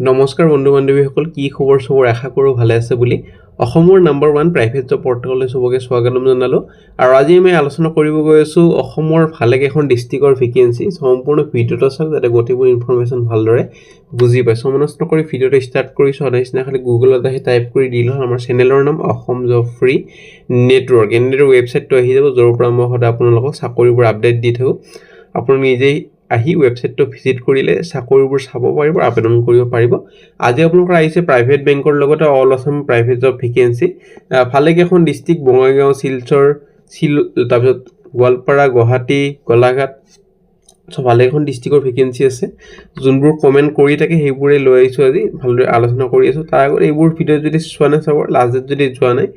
নমস্কাৰ বন্ধু বান্ধৱীসকল, কি খবৰ? সবৰ আশা কৰোঁ ভালে আছে বুলি। অসমৰ নাম্বাৰ 1 প্ৰাইভেট জব পৰ্টেললৈ সবকে স্বাগতম জনালোঁ। আৰু আজি আমি আলোচনা কৰিব গৈ আছোঁ অসমৰ ভালেকেইখন ডিষ্ট্ৰিক্টৰ ভেকেঞ্চি। সম্পূৰ্ণ ভিডিঅ'টো চাওক যাতে গোটেইবোৰ ইনফৰমেশ্যন ভালদৰে বুজি পায়। সমনষ্ট কৰি ভিডিঅ'টো ষ্টাৰ্ট কৰিছোঁ। সদায় খালি গুগলত আহি টাইপ কৰি দিলে হ'ল আমাৰ চেনেলৰ নাম অসম জব ফ্ৰী নেটৱৰ্ক। এনেদৰে ৱেবছাইটটো আহি যাব, য'ৰ পৰা মই সদায় আপোনালোকক চাকৰিবোৰ আপডেট দি থাকোঁ। আপুনি নিজেই আহি ৱেবছাইটটো ভিজিট কৰিলে চাকৰিবোৰ চাব পাৰিব, আবেদন কৰিব পাৰিব। আজি আপোনালোকৰ আহিছে প্ৰাইভেট বেংকৰ লগতে all Assam private job vacancy. ভালেকেইখন ডিষ্ট্ৰিক্ট বঙাইগাঁও, শিলচৰ, তাৰপিছত গোৱালপাৰা, গুৱাহাটী, গোলাঘাট, ভালেকেইখন ডিষ্ট্ৰিক্টৰ ভেকেঞ্চি আছে। যোনবোৰ কমেণ্ট কৰি থাকে সেইবোৰে লৈ আহিছোঁ, আজি ভালদৰে আলোচনা কৰি আছোঁ। তাৰ আগত এইবোৰ ভিডিঅ' যদি চোৱা নাই চাব, লাষ্ট ডেট যদি যোৱা নাই,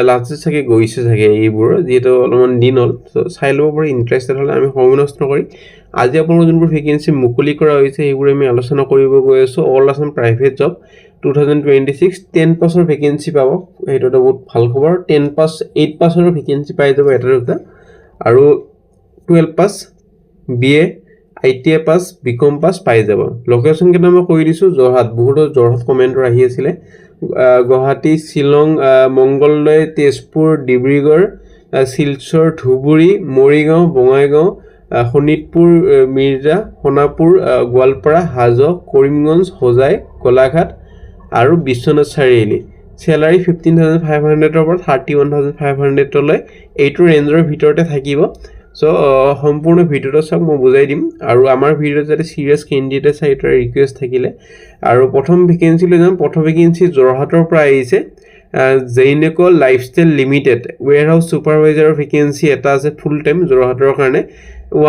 লাষ্ট ডেট চাগে গৈছে চাগে এইবোৰ, যিহেতু অলপমান দিন হ'ল। চাই ল'ব পাৰি, ইণ্টাৰেষ্টেড হ'লে। আমি সময় নষ্ট নকৰি আজি আপোনালোকৰ যোনবোৰ ভেকেঞ্চি মুকলি কৰা হৈছে সেইবোৰ আমি আলোচনা কৰিব গৈ আছোঁ। অল আছাম প্ৰাইভেট জব 2026 10 পাছৰ ভেকেঞ্চি পাব, সেইটো এটা বহুত ভাল খবৰ। 10 পাছ 8 পাছৰো ভেকেঞ্চি পাই যাব এটা দুটা, আৰু 12 পাছ, BA, ITI পাছ, BCom পাছ পাই যাব। লোকেশ্যন কেইটা মই কৈ দিছোঁ, যোৰহাট। বহুতো যোৰহাট কমেণ্টৰ আহি আছিলে। গুৱাহাটী, শ্বিলং, মংগলদৈ, তেজপুৰ, ডিব্ৰুগড়, শিলচৰ, ধুবুৰী, মৰিগাঁও, বঙাইগাঁও, শোণিতপুৰ, মিৰ্জা, সোণাপুৰ, গোৱালপাৰা, হাজো, কৰিমগঞ্জ, হোজাই, গোলাঘাট আৰু বিশ্বনাথ চাৰিআলি। চেলাৰী 15,500ৰ পৰা 31,500লৈ এইটো ৰেঞ্জৰ ভিতৰতে থাকিব। সম্পূৰ্ণ ভিডিঅ'টো চাওক, মই বুজাই দিম। আৰু আমাৰ ভিডিঅ'ত যাতে চিৰিয়াছ কেণ্ডিডেট চাই, এইটো ৰিকুৱেষ্ট থাকিলে। আৰু প্ৰথম ভেকেঞ্চিলৈ যাম। প্ৰথম ভেকেঞ্চি যোৰহাটৰ পৰা আহিছে। জেইনেকো লাইফষ্টাইল লিমিটেড ৱেয়াৰহাউচ ছুপাৰভাইজাৰৰ ভেকেঞ্চি এটা আছে, ফুল টাইম যোৰহাটৰ কাৰণে।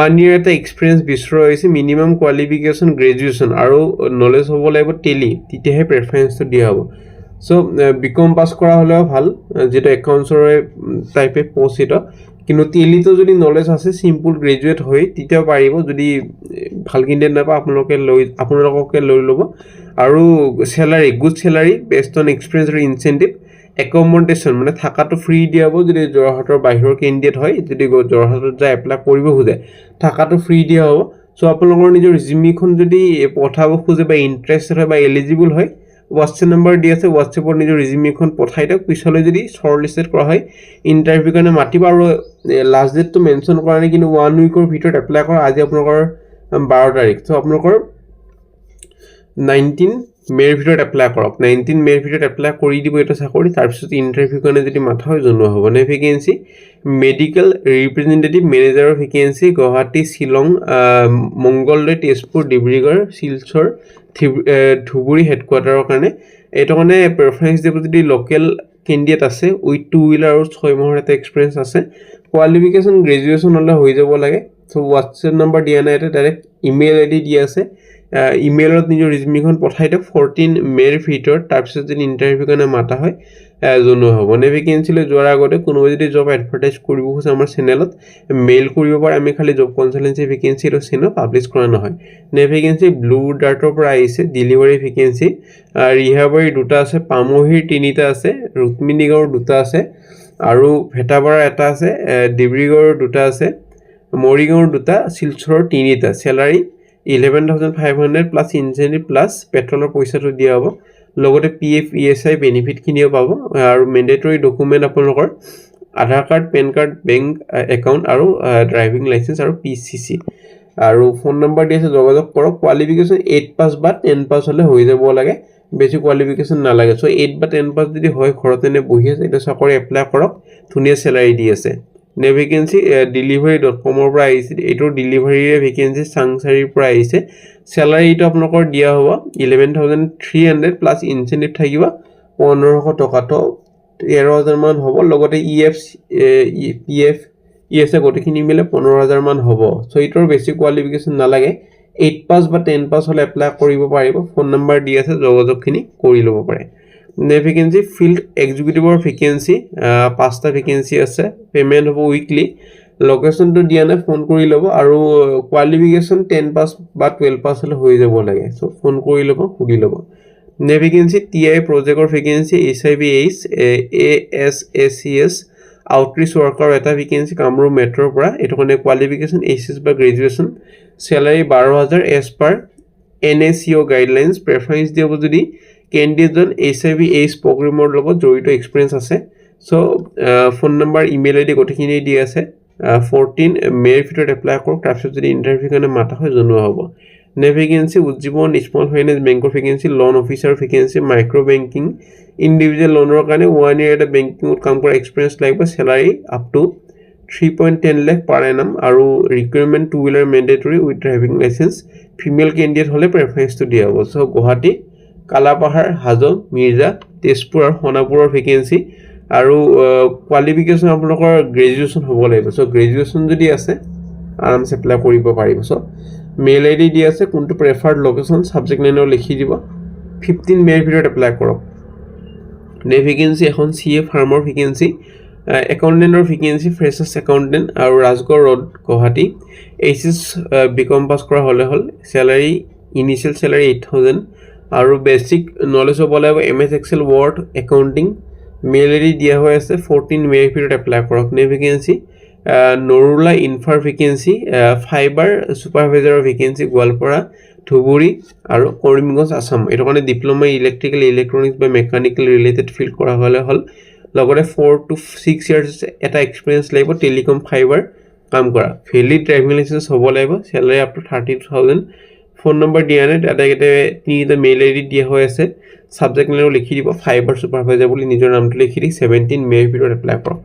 1 year এটা এক্সপিৰিয়েঞ্চ বিচৰা হৈছে। মিনিমাম কোৱালিফিকেশ্যন গ্ৰেজুৱেশ্যন আৰু নলেজ হ'ব লাগিব টেলি, তেতিয়াহে প্ৰেফাৰেঞ্চটো দিয়া হ'ব। BCom পাছ কৰা হ'লেও ভাল, যিটো একাউণ্টছৰ টাইপে পষ্ট সেইটো। কিন্তু টেলিটো যদি নলেজ আছে, চিম্পুল গ্ৰেজুৱেট হৈ, তেতিয়াও পাৰিব। যদি ভাল কেণ্ডিডেট নাপায় আপোনালোককে লৈ ল'ব। আৰু salary, good salary best on experience আৰু ইনচেণ্টিভ। একমডেশ্যন মানে থকাটো ফ্ৰী দিয়া হ'ব যদি যোৰহাটৰ বাহিৰৰ কেণ্ডিডেট হয়। যদি যোৰহাটত যায় এপ্লাই কৰিব খোজে, থকাটো ফ্ৰী দিয়া হ'ব। আপোনালোকৰ নিজৰ ৰিজিউমিখন যদি পঠাব খোজে বা ইণ্টাৰেষ্টেড হয় বা এলিজিবল হয়, হোৱাটছএপ নম্বৰ দি আছে, হোৱাটছএপত নিজৰ ৰিজিউমিখন পঠাই দিয়ক। পিছলৈ যদি শ্বৰ্ট লিষ্টেড কৰা হয়, ইণ্টাৰভিউ কাৰণে মাতিব। আৰু লাষ্ট ডেটটো মেনশ্যন কৰা নাই, কিন্তু 1 weekৰ ভিতৰত এপ্লাই কৰা। আজি আপোনালোকৰ 12 তাৰিখ। আপোনালোকৰ 19 মে'ৰ ভিতৰত এপ্লাই কৰক। 19 মে'ৰ ভিতৰত এপ্লাই কৰি দিব এটা চাকৰি। তাৰপিছত ইণ্টাৰভিউ কাৰণে যদি মাথা হয় জনোৱা হ'ব। নে ভেকেঞ্চি মেডিকেল ৰিপ্ৰেজেণ্টেটিভ মেনেজাৰৰ ভেকেঞ্চি গুৱাহাটী, শ্বিলং, মংগলদৈ, তেজপুৰ, ডিব্ৰুগড়, শিলচৰ, ধুবুৰী হেডকোৱাৰ্টাৰৰ কাৰণে। এইটো মানে প্ৰেফাৰেঞ্চ দিব যদি লোকেল কেণ্ডিডেট আছে উইথ 2 wheeler আৰু 6 মাহৰ এটা এক্সপিৰিয়েঞ্চ আছে। কোৱালিফিকেশ্যন গ্ৰেজুৱেশ্যন হ'লে হৈ যাব লাগে। হোৱাটছএপ নম্বৰ দিয়া নাই, এটা ডাইৰেক্ট ইমেইল ID দিয়া আছে। ইমেইলত নিজৰ ৰিজিউমিখন পঠাই দিয়ক 14 মে'ৰ ভিতৰত। তাৰপিছত যদি ইণ্টাৰভিউ কাৰণে মাতা হয় জনোৱা হ'ব। নে ভেকেঞ্চিলৈ যোৱাৰ আগতে কোনোবাই যদি জব এডভাৰটাইজ কৰিব খোজে আমাৰ চেনেলত মেইল কৰিব পাৰে। আমি খালি জব কনচালটেঞ্চি ভেকেঞ্চি এইটো চেনেল পাব্লিছ কৰা নহয়। নে ভেকেঞ্চি ব্লু ডাৰ্টৰ পৰা আহিছে, ডেলিভাৰী ভেকেঞ্চি। ৰিহাবাৰী 2টা আছে, পামহিৰ 3টা আছে, ৰুক্মিণীগাঁৱৰ 2টা আছে, আৰু ভেটাপাৰাৰ 1টা আছে, ডিব্ৰুগড়ৰ 2টা আছে, মৰিগাঁৱৰ 2টা, শিলচৰৰ 3টা। চেলাৰী 11,500 প্লাছ ইনচেণ্টিভ প্লাছ পেট্ৰলৰ পইচাটো দিয়া হ'ব। লগতে PF ESI বেনিফিটখিনিও পাব। আৰু মেণ্ডেটৰী ডকুমেণ্ট আপোনালোকৰ Aadhaar card, pan card, bank account আৰু ড্ৰাইভিং লাইচেঞ্চ আৰু PCC। আৰু ফোন নম্বৰ দি আছে, যোগাযোগ কৰক। কোৱালিফিকেশ্যন 8 পাছ বা 10 পাছ হ'লে হৈ যাব লাগে, বেছি কোৱালিফিকেশ্যন নালাগে। 8 বা 10 পাছ যদি হয়, ঘৰতে এনে বহি আছে, এইটো চাকৰি এপ্লাই কৰক। ধুনীয়া চেলাৰী দি আছে। নে ভেকেঞ্চি delivery.com পৰা আহিছে। এইটো ডেলিভাৰীৰে ভেকেঞ্চি, চাংচাৰীৰ পৰা আহিছে। চেলাৰীটো আপোনালোকৰ দিয়া হ'ব 11,300 প্লাছ ইনচেণ্টিভ থাকিব 1,500 টকাটো 13,000 মান হ'ব। লগতে PF ESI গোটেইখিনি মিলে 15,000 মান হ'ব। এইটোৰ বেছি কোৱালিফিকেশ্যন নালাগে। 8 পাছ বা 10 পাছ হ'লে এপ্লাই কৰিব পাৰিব। ফোন নম্বৰ দি আছে, যোগাযোগখিনি কৰি ল'ব পাৰে। নে ভেকেঞ্চি ফিল্ড এক্সিকিউটিভৰ ভেকেঞ্চি 5টা ভেকেঞ্চি আছে। পে'মেণ্ট হ'ব উইকলি। লোকেশ্যনটো দিয়া নাই, ফোন কৰি ল'ব। আৰু কোৱালিফিকেশ্যন 10 পাছ বা 12 পাছ হ'লে হৈ যাব লাগে। ফোন কৰি ল'ব, সুধি ল'ব। নে ভেকেঞ্চি TI প্ৰজেক্টৰ vacancy, HIVH ASACS outreach worker এটা ভেকেঞ্চি কামৰূপ মেট্ৰৰ পৰা। এইটো কাৰণে কোৱালিফিকেশ্যন HS বা graduation. Salary 12,000 as per NACO guidelines preference দিব যদি কেণ্ডিডেটজন HIV/AIDS প্ৰগ্ৰেমৰ লগত জড়িত এক্সপিৰিয়েঞ্চ আছে so phone number email ID গোটেইখিনি দি আছে 14 মেৰ ভিতৰত এপ্লাই কৰক তাৰপিছত যদি ইণ্টাৰভিউ কাৰণে মাতা হয় জনোৱা হ'ব ভেকেন্সি উজ্জীৱন স্মল ফাইনেন্স বেংকৰ vacancy loan officer vacancy micro banking individual লোনৰ কাৰণে 1 year এটা বেংকিঙত কাম কৰা এক্সপিৰিয়েঞ্চ লাগিব salary up to 3.10 lakh per annum আৰু requirement 2 wheeler mandatory with driving license female candidate হলে প্ৰেফাৰেন্সটো দিয়া হ'ব সো গুৱাহাটী কালাপাহাৰ হাজো মিৰ্জা তেজপুৰ আৰু সোণাপুৰৰ ভেকেন্সি আৰু কোৱালিফিকেশ্যন আপোনালোকৰ গ্ৰেজুৱেশ্যন হ'ব লাগিব সো গ্ৰেজুৱেশ্যন যদি আছে আৰামছে এপ্লাই কৰিব পাৰিব সো মেইল আইডি দি আছে কোনটো প্ৰেফাৰ্ড লোকেশ্যন সাবজেক্ট লাইনৰ লিখি দিব 15 মেৰ ভিতৰত এপ্লাই কৰক ভেকেন্সি এখন CA ফাৰ্মৰ ভেকেন্সি একাউণ্টেণ্টৰ ভেকেন্সি ফ্ৰেছাৰ্ছ একাউণ্টেণ্ট আৰু Rajgarh road Guwahati HS BCom pass কৰা হ'লে হ'ল চেলাৰী ইনিচিয়েল চেলাৰী 8000 আৰু বেসিক নলেজ হ'ব লাগিব MS Excel Word accounting mail ID দিয়া হৈ আছে 14 মেৰ ভিতৰত এপ্লাই কৰক vacancy Narula infra vacancy fibre সুপাৰভাইজাৰৰ ভেকেন্সি গোৱালপাৰা ধুবুৰী আৰু কৰিমগঞ্জ আসাম এটো কাৰণে ডিপ্লোমা ইলেক্ট্ৰিকেল ইলেক্ট্ৰনিক্স বা মেকানিকেল ৰিলেটেড ফিল্ড কৰা হ'লে হ'ল লগতে 4 to 6 years এটা এক্সপিৰিয়েঞ্চ লাগিব টেলিকম ফাইবাৰ কাম কৰা ভ্যালিড ড্ৰাইভিং লাইসেন্স হ'ব লাগিব salary up to 32000 phone number দিয়া নাই এটা তিনিটা মেইল আইডি দিয়া হৈ আছে সাবজেক্ট লাইনৰ লিখি দিব ফাইবাৰ সুপাৰভাইজাৰ বুলি নিজৰ নামটো লিখি দি 17 মেৰ ভিতৰত এপ্লাই কৰক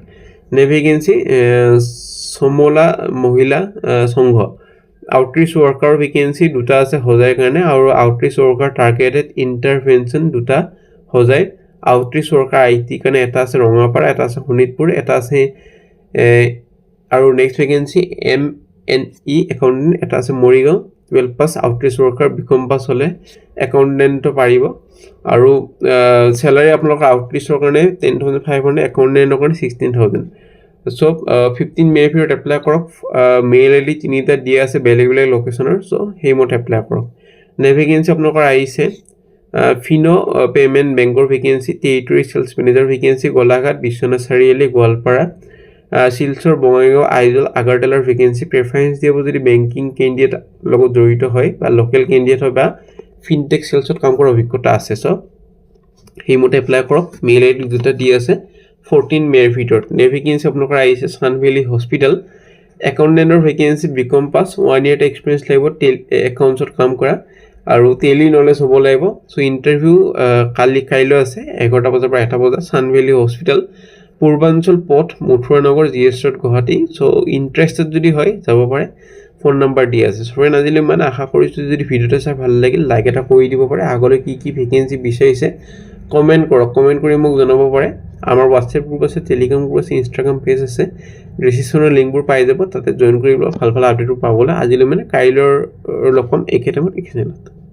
ভেকেন্সি সমলা মহিলা সংঘ আউটৰিচ ওয়াৰ্কাৰ ভেকেন্সি দুটা আছে হোজাই কাৰণে আৰু আউটৰিচ ওয়াৰ্কাৰ টাৰ্গেটেড ইন্টাৰভেনশন দুটা হোজাই আউটৰিচ ওয়াৰ্কাৰ IT কাৰণে এটা আছে ৰঙাপাৰা এটা আছে শোণিতপুৰ এটা আছে আৰু নেক্সট ভেকেন্সি MNE একাউণ্টেণ্ট এটা আছে Morigaon 12 pass outreach worker BCom pass হলে একাউণ্টেণ্ট পাৰিব আৰু স্যালাৰি আপোনালোকৰ আউটৰিচৰ কাৰণে 10500 একাউণ্টেণ্টৰ কাৰণে 16000 সো 15 মেৰ ভিতৰত এপ্লাই কৰক মেইল আইডি তিনিটা দিয়া আছে বেলেগ বেলেগ লোকেশ্যনৰ সো হেইমতে এপ্লাই কৰক ভেকেন্সি আপোনালোকৰ আহিছে ফিনো পেমেন্ট বেংকৰ vacancy territory sales manager vacancy Golaghat Biswanath Chariali Goalpara Silchar Bongaigaon Aizawl আগাৰতলাৰ ভেকেন্সি প্ৰেফাৰেন্স দিব যদি বেংকিং কেণ্ডিডেট লগত জড়িত হয় বা লোকেল কেণ্ডিডেট হয় বা ফিনটেক সেলছত কাম কৰাৰ অভিজ্ঞতা আছে সো হেইমতে এপ্লাই কৰক মেইল আইডি দুটা দি আছে 14 মেৰ ভিতৰত ভেকেন্সি আপোনালোকৰ আহিছে সানভেলি হস্পিটেল একাউণ্টেণ্টৰ vacancy BCom pass 1 year experience লাগিব একাউণ্টছত কাম কৰা আৰু টেলি নলেজ হ'ব লাগিব সো ইন্টাৰভিউ কাইলৈ আছে 11টা বজাৰ পৰা 1টা বজা সানভেলি হস্পিটেল পূৰ্বাঞ্চল পথ মথুৰানগৰ GS road Guwahati so interested যদি হয় যাব পাৰে ফোন নম্বৰ দি আছে সো আজিলৈ মানে আশা কৰিছো যদি ভিডিওটো চাই ভাল লাগিল লাইক এটা কৰি দিব পাৰে আগলৈ কি ভেকেন্সি বিচাৰিছে কমেন্ট কৰি মোক জনাব পাৰে আমাৰ WhatsApp গ্ৰুপ আছে টেলিগ্ৰাম গ্ৰুপ আছে ইনষ্টাগ্ৰাম পেজ আছে ৰেজিষ্ট্ৰেচনৰ লিংকবোৰ পাই যাব তাতে জয়েন কৰিব ভাল আপডেটবোৰ পাবলৈ আজিলৈ মানে কাইলৰ লগ পাম একে টাইমত একে চেনেলত